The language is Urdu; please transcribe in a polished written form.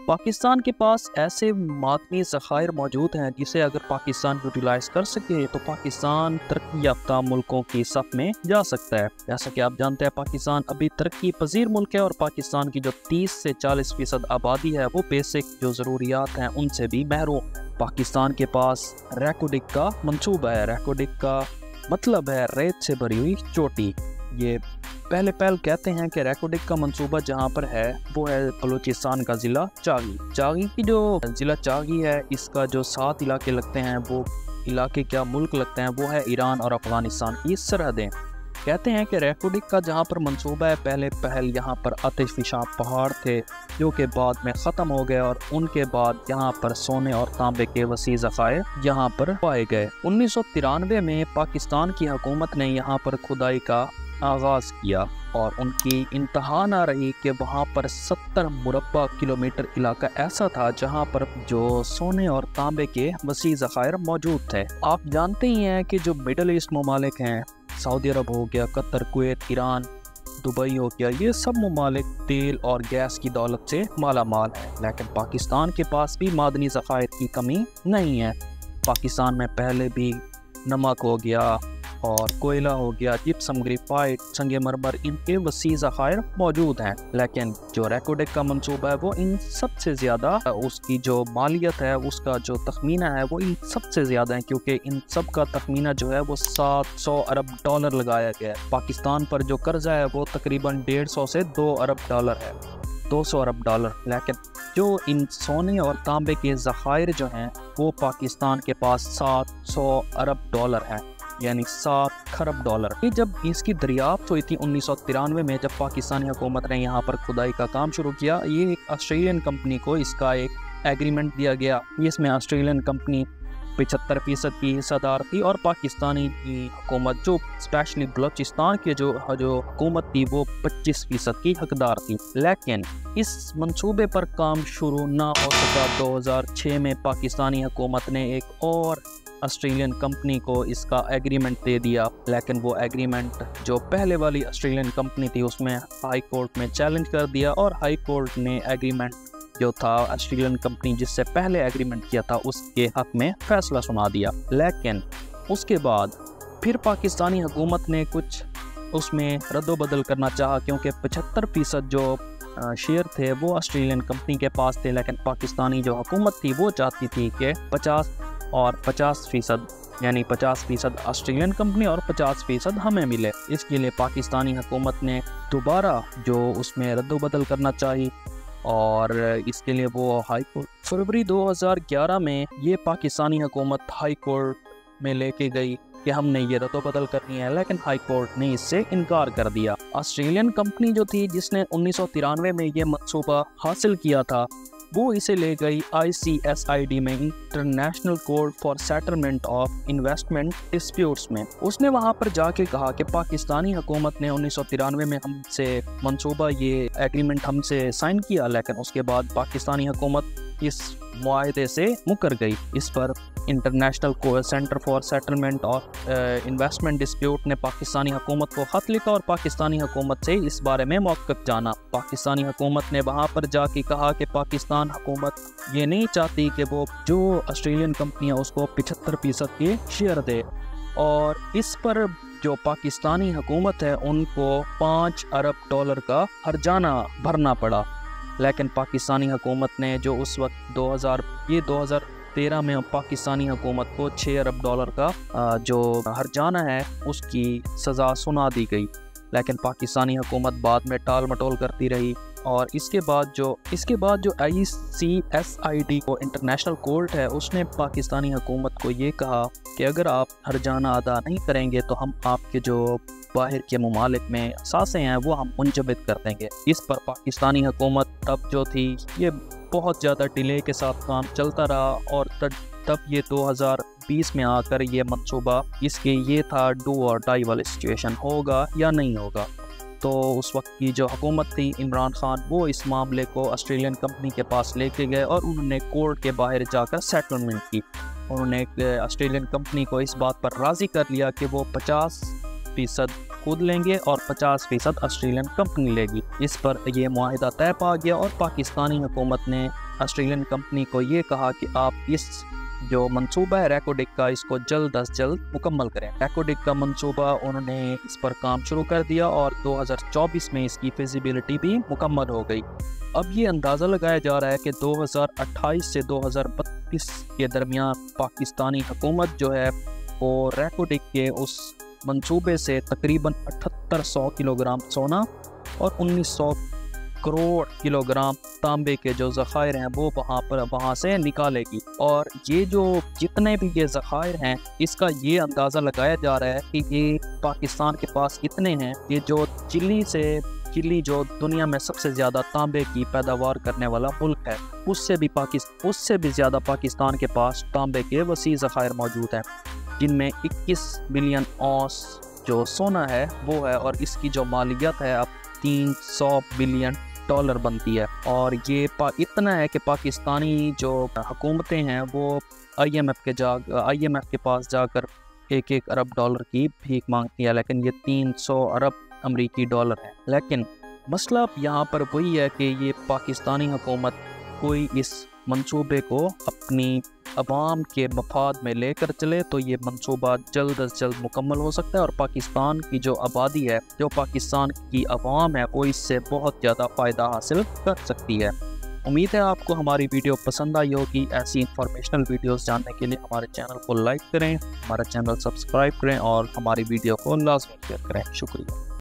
پاکستان کے پاس ایسے معدنی ذخائر موجود ہیں جسے اگر پاکستان یوٹیلائز کر سکے تو پاکستان ترقی یافتہ ملکوں کی صف میں جا سکتا ہے۔ جیسا کہ آپ جانتے ہیں پاکستان ابھی ترقی پذیر ملک ہے اور پاکستان کی جو 30 سے 40% آبادی ہے وہ بیسک جو ضروریات ہیں ان سے بھی محروم۔ پاکستان کے پاس ریکو ڈک کا منصوبہ ہے۔ ریکو ڈک کا مطلب ہے ریت سے بھری ہوئی چوٹی۔ یہ پہلے کہتے ہیں کہ ریکو ڈک کا منصوبہ جہاں پر ہے وہ ہے بلوچستان کا ضلع چاغی۔ چاغی کی جو ضلع چاغی ہے اس کا جو 7 علاقے لگتے ہیں وہ علاقے کیا ملک لگتے ہیں وہ ہے ایران اور افغانستان کی سرحدیں۔ کہتے ہیں کہ ریکو ڈک کا جہاں پر منصوبہ ہے پہل یہاں پر آتش فشاں پہاڑ تھے جو کہ بعد میں ختم ہو گئے اور ان کے بعد یہاں پر سونے اور تانبے کے وسیع ذخائر یہاں پر پائے گئے۔ 1993 میں پاکستان کی حکومت نے یہاں پر کھدائی کا آغاز کیا اور ان کی انتہا نہ رہی کہ وہاں پر 70 مربع کلومیٹر علاقہ ایسا تھا جہاں پر جو سونے اور تانبے کے وسیع ذخائر موجود تھے۔ آپ جانتے ہی ہیں کہ جو مڈل ایسٹ ممالک ہیں، سعودی عرب ہو گیا، قطر، کویت، ایران، دبئی ہو گیا، یہ سب ممالک تیل اور گیس کی دولت سے مالا مال ہے، لیکن پاکستان کے پاس بھی معدنی ذخائر کی کمی نہیں ہے۔ پاکستان میں پہلے بھی نمک ہو گیا اور کوئلہ ہو گیا، جپسم، گریفائٹ، سنگ مرمر، ان کے وسیع ذخائر موجود ہیں، لیکن جو ریکو ڈک کا منصوبہ ہے وہ ان سب سے زیادہ، اس کی جو مالیت ہے، اس کا جو تخمینہ ہے وہ ان سب سے زیادہ ہے، کیونکہ ان سب کا تخمینہ جو ہے وہ $700 ارب لگایا گیا ہے۔ پاکستان پر جو قرضہ ہے وہ تقریباً 150 سے $2 ارب ہے، $200 ارب، لیکن جو ان سونے اور تانبے کے ذخائر جو ہیں وہ پاکستان کے پاس $700 ارب ہیں، یعنی $7 کھرب۔ یہ جب اس کی دریافت ہوئی تھی 1993 میں، جب پاکستانی حکومت نے یہاں پر کھدائی کا کام شروع کیا، یہ ایک آسٹریلین کمپنی کو اس کا ایک ایگریمنٹ دیا گیا، جس میں آسٹریلین کمپنی 75% کی حصہ دار تھی اور پاکستانی کی حکومت جو اسپیشلی بلوچستان کی جو حکومت تھی وہ 25% کی حقدار تھی۔ لیکن اس منصوبے پر کام شروع نہ ہو سکا۔ 2006 میں پاکستانی حکومت نے ایک اور آسٹریلین کمپنی کو اس کا ایگریمنٹ دے دیا، لیکن وہ ایگریمنٹ جو پہلے والی آسٹریلین کمپنی تھی اس میں ہائی کورٹ میں چیلنج کر دیا اور ہائی کورٹ نے ایگریمنٹ جو تھا آسٹریلین کمپنی جس سے پہلے ایگریمنٹ کیا تھا اس کے حق میں فیصلہ سنا دیا۔ لیکن اس کے بعد پھر پاکستانی حکومت نے کچھ اس میں رد و بدل کرنا چاہا، کیونکہ 75% جو شیئر تھے وہ آسٹریلین کمپنی کے پاس تھے، لیکن پاکستانی جو حکومت تھی وہ چاہتی تھی کہ 50% یعنی 50% آسٹریلین کمپنی اور 50% ہمیں ملے۔ اس کے لیے پاکستانی حکومت نے دوبارہ جو اس میں رد و بدل کرنا چاہی اور اس کے لیے وہ ہائی کورٹ، فروری 2011 میں یہ پاکستانی حکومت ہائی کورٹ میں لے کے گئی کہ ہم نے یہ رد و بدل کرنی ہے، لیکن ہائی کورٹ نے اس سے انکار کر دیا۔ آسٹریلین کمپنی جو تھی جس نے 1993 میں یہ منصوبہ حاصل کیا تھا وہ اسے لے گئی ICSID میں، international court for settlement of investment disputes میں۔ اس نے وہاں پر جا کے کہا کہ پاکستانی حکومت نے 1993 میں ہم سے منصوبہ یہ ایگریمنٹ ہم سے سائن کیا، لیکن اس کے بعد پاکستانی حکومت اس معاہدے سے مکر گئی۔ اس پر international centre for settlement of investment dispute نے پاکستانی حکومت کو خط لکھا اور پاکستانی حکومت سے اس بارے میں موقف جانا۔ پاکستانی حکومت نے وہاں پر جا کے کہا کہ پاکستان حکومت یہ نہیں چاہتی کہ وہ جو آسٹریلین کمپنی ہے اس کو 75% کے شیئر دے، اور اس پر جو پاکستانی حکومت ہے ان کو $5 ارب کا ہرجانہ بھرنا پڑا۔ لیکن پاکستانی حکومت نے جو اس وقت 2013 میں پاکستانی حکومت کو $6 ارب کا جو ہرجانہ ہے اس کی سزا سنا دی گئی، لیکن پاکستانی حکومت بعد میں ٹال مٹول کرتی رہی۔ اور اس کے بعد جو ICSID کو انٹرنیشنل کورٹ ہے اس نے پاکستانی حکومت کو یہ کہا کہ اگر آپ ہرجانہ ادا نہیں کریں گے تو ہم آپ کے جو باہر کے ممالک میں اثاثے ہیں وہ ہم منجمد کر دیں گے۔ اس پر پاکستانی حکومت تب جو تھی یہ بہت زیادہ ڈیلے کے ساتھ کام چلتا رہا، اور تب یہ 2020 میں آ کر یہ منصوبہ اس کے یہ تھا ڈو اور ڈائی والی سچویشن، ہوگا یا نہیں ہوگا۔ تو اس وقت کی جو حکومت تھی عمران خان وہ اس معاملے کو آسٹریلین کمپنی کے پاس لے کے گئے اور انہوں نے کورٹ کے باہر جا کر سیٹلمنٹ کی۔ انہوں نے آسٹریلین کمپنی کو اس بات پر راضی کر لیا کہ وہ 50% خود لیں گے اور 50% آسٹریلین کمپنی لے گی۔ اس پر یہ معاہدہ طے پا گیا اور پاکستانی حکومت نے آسٹریلین کمپنی کو یہ کہا کہ آپ اس جو منصوبہ ہے ریکوڈک کا اس کو جلد از جلد مکمل کریں۔ ریکوڈک کا منصوبہ انہوں نے اس پر کام شروع کر دیا اور 2024 میں اس کی فیزیبلٹی بھی مکمل ہو گئی۔ اب یہ اندازہ لگایا جا رہا ہے کہ 2028 سے 2032 کے درمیان پاکستانی حکومت جو ہے وہ ریکوڈک کے اس منصوبے سے تقریباً 7800 کلو گرام سونا اور 1900 کروڑ کلو گرام تانبے کے جو ذخائر ہیں وہ وہاں سے نکالے گی۔ اور یہ جو جتنے بھی یہ ذخائر ہیں اس کا یہ اندازہ لگایا جا رہا ہے کہ یہ پاکستان کے پاس اتنے ہیں، یہ جو چلی جو دنیا میں سب سے زیادہ تانبے کی پیداوار کرنے والا ملک ہے، اس سے بھی زیادہ پاکستان کے پاس تانبے کے وسیع ذخائر موجود ہیں، جن میں 21 ملین اونس جو سونا ہے وہ ہے، اور اس کی جو مالیت ہے اب $300 بلین بنتی ہے۔ اور یہ اتنا ہے کہ پاکستانی جو حکومتیں ہیں وہ آئی ایم ایف کے پاس جا کر 1 ارب ڈالر کی بھیک مانگتی ہے، لیکن یہ 300 ارب امریکی ڈالر ہے۔ لیکن مسئلہ یہاں پر وہی ہے کہ یہ پاکستانی حکومت کوئی اس منصوبے کو اپنی عوام کے مفاد میں لے کر چلے تو یہ منصوبہ جلد از جلد مکمل ہو سکتا ہے، اور پاکستان کی جو آبادی ہے، جو پاکستان کی عوام ہے، وہ اس سے بہت زیادہ فائدہ حاصل کر سکتی ہے۔ امید ہے آپ کو ہماری ویڈیو پسند آئی ہوگی۔ ایسی انفارمیشنل ویڈیوز جاننے کے لیے ہمارے چینل کو لائک کریں، ہمارا چینل سبسکرائب کریں اور ہماری ویڈیو کو لازمی شیئر کریں۔ شکریہ۔